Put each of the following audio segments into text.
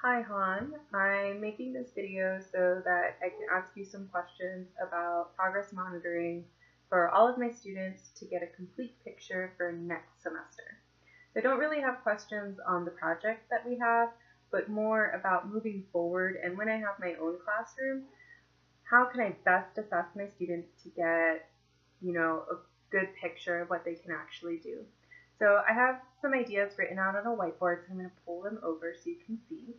Hi Han, I'm making this video so that I can ask you some questions about progress monitoring for all of my students to get a complete picture for next semester. So I don't really have questions on the project that we have, but more about moving forward and when I have my own classroom, how can I best assess my students to get, a good picture of what they can actually do. So I have some ideas written out on a whiteboard, so I'm going to pull them over so you can see.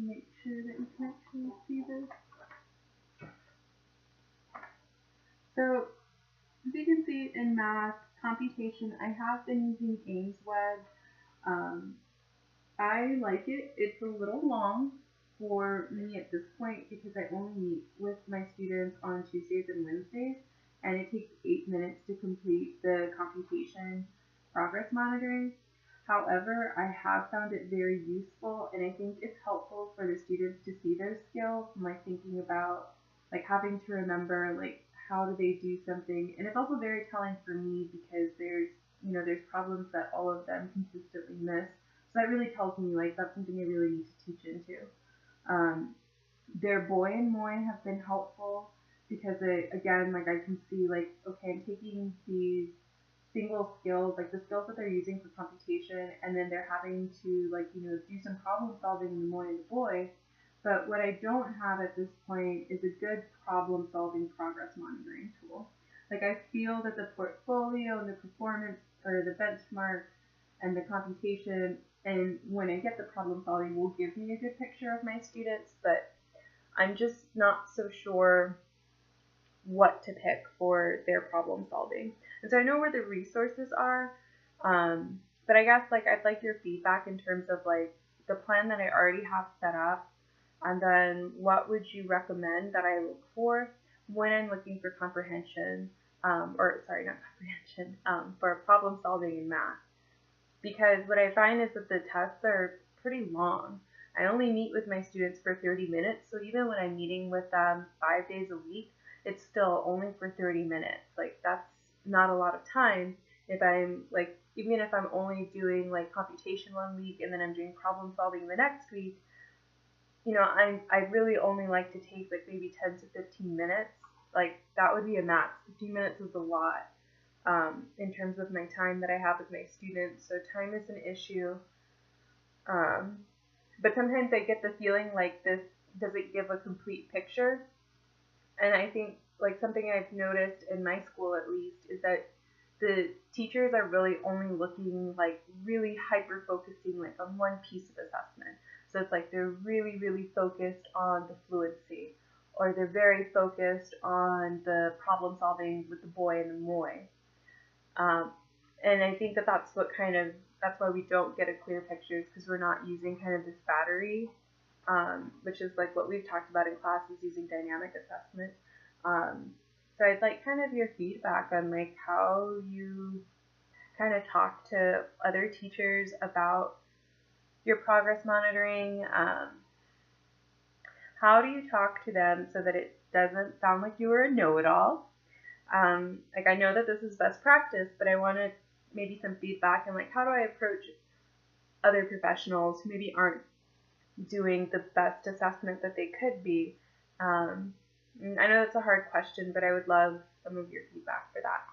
Make sure that you can actually see this. So, as you can see in math computation, I have been using Aimsweb. I like it. It's a little long for me at this point because I only meet with my students on Tuesdays and Wednesdays, and it takes 8 minutes to complete the computation progress monitoring. However, I have found it very useful, and I think it's helpful for the students to see their skills, like thinking about having to remember how do they do something. And it's also very telling for me because there's problems that all of them consistently miss. So that really tells me that's something I really need to teach into. Their boy and moi have been helpful because again, I can see okay, I'm taking these single skills, the skills that they're using for computation, and then they're having to do some problem solving in the moi and the boy. But what I don't have at this point is a good problem solving progress monitoring tool. I feel that the portfolio and the performance or the benchmark and the computation and when I get the problem solving will give me a good picture of my students, but I'm just not so sure what to pick for their problem solving. And so I know where the resources are, but I guess I'd like your feedback in terms of the plan that I already have set up, and then what would you recommend that I look for when I'm looking for comprehension, for problem solving in math. Because what I find is that the tests are pretty long. I only meet with my students for 30 minutes, so even when I'm meeting with them 5 days a week, it's still only for 30 minutes. That's not a lot of time if I'm even if I'm only doing computation one week and then I'm doing problem solving the next week, I'd really only like to take maybe 10 to 15 minutes. That would be a max. 15 minutes is a lot in terms of my time that I have with my students. So time is an issue. But sometimes I get the feeling this doesn't give a complete picture. And I think something I've noticed in my school at least is that the teachers are really only looking really hyper focusing on one piece of assessment. So it's they're really, really focused on the fluency, or they're very focused on the problem solving with the boy and the moi. And I think that's why we don't get a clear picture, is because we're not using kind of this battery, which is what we've talked about in classes using dynamic assessment. So I'd like kind of your feedback on how you kind of talk to other teachers about your progress monitoring. How do you talk to them so that it doesn't sound like you are a know-it-all? I know that this is best practice, but I wanted maybe some feedback on how do I approach other professionals who maybe aren't doing the best assessment that they could be. I know that's a hard question, but I would love some of your feedback for that.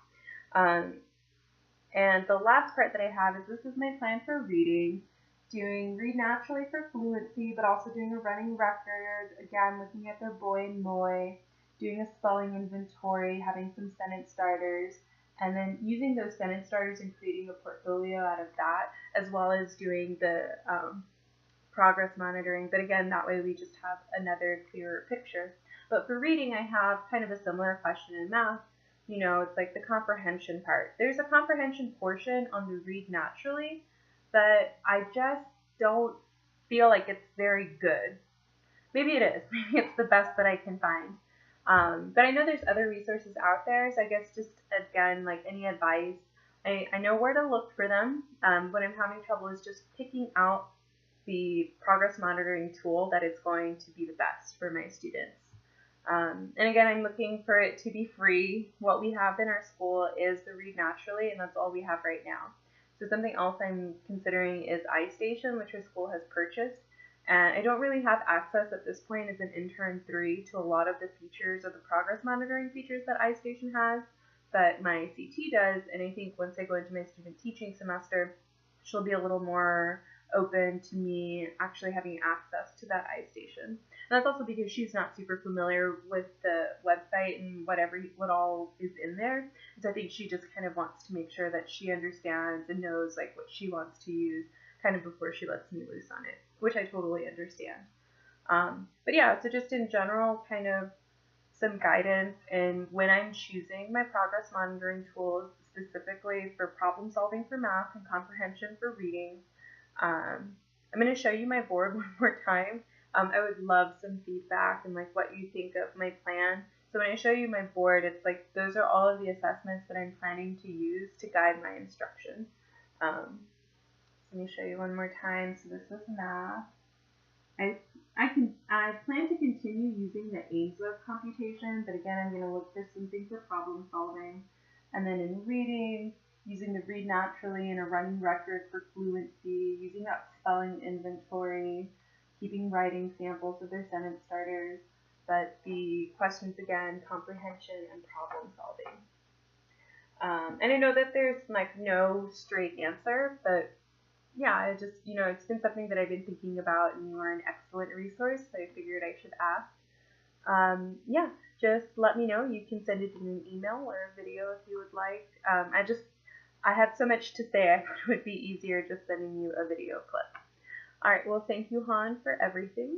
And the last part that I have is this is my plan for reading, doing Read Naturally for fluency, but also doing a running record, again, looking at their boy and moi, doing a spelling inventory, having some sentence starters, and then using those sentence starters and creating a portfolio out of that, as well as doing the progress monitoring. But again, that way we just have another clearer picture. But for reading, I have kind of a similar question in math. It's the comprehension part. There's a comprehension portion on the Read Naturally, but I just don't feel it's very good. Maybe it is. Maybe it's the best that I can find. But I know there's other resources out there, so I guess just, again, any advice. I know where to look for them. What I'm having trouble is just picking out the progress monitoring tool that is going to be the best for my students. And again, I'm looking for it to be free. What we have in our school is the Read Naturally, and that's all we have right now. So something else I'm considering is iStation, which our school has purchased. And I don't really have access at this point as an intern 3 to a lot of the features or the progress monitoring features that iStation has, but my CT does. And I think once I go into my student teaching semester, she'll be a little more open to me actually having access to that iStation. And that's also because she's not super familiar with the website and what all is in there. So I think she just kind of wants to make sure that she understands and knows like what she wants to use kind of before she lets me loose on it, which I totally understand. But yeah, so just in general, kind of some guidance in when I'm choosing my progress monitoring tools, specifically for problem solving for math and comprehension for reading. I'm going to show you my board one more time. I would love some feedback and like what you think of my plan. So when I show you my board, it's like those are all of the assessments that I'm planning to use to guide my instruction. Let me show you one more time. So this was math. I plan to continue using the Ainsworth computation, but again, I'm going to look for something for problem solving. And then in reading, using the Read Naturally and a running record for fluency, using that spelling inventory, keeping writing samples of their sentence starters, but the questions again, comprehension and problem solving. And I know that there's like no straight answer, but yeah, it's been something that I've been thinking about, and you are an excellent resource, so I figured I should ask. Yeah, just let me know. You can send it in an email or a video if you would like. I have so much to say, I thought it would be easier just sending you a video clip. All right, well, thank you, Han, for everything.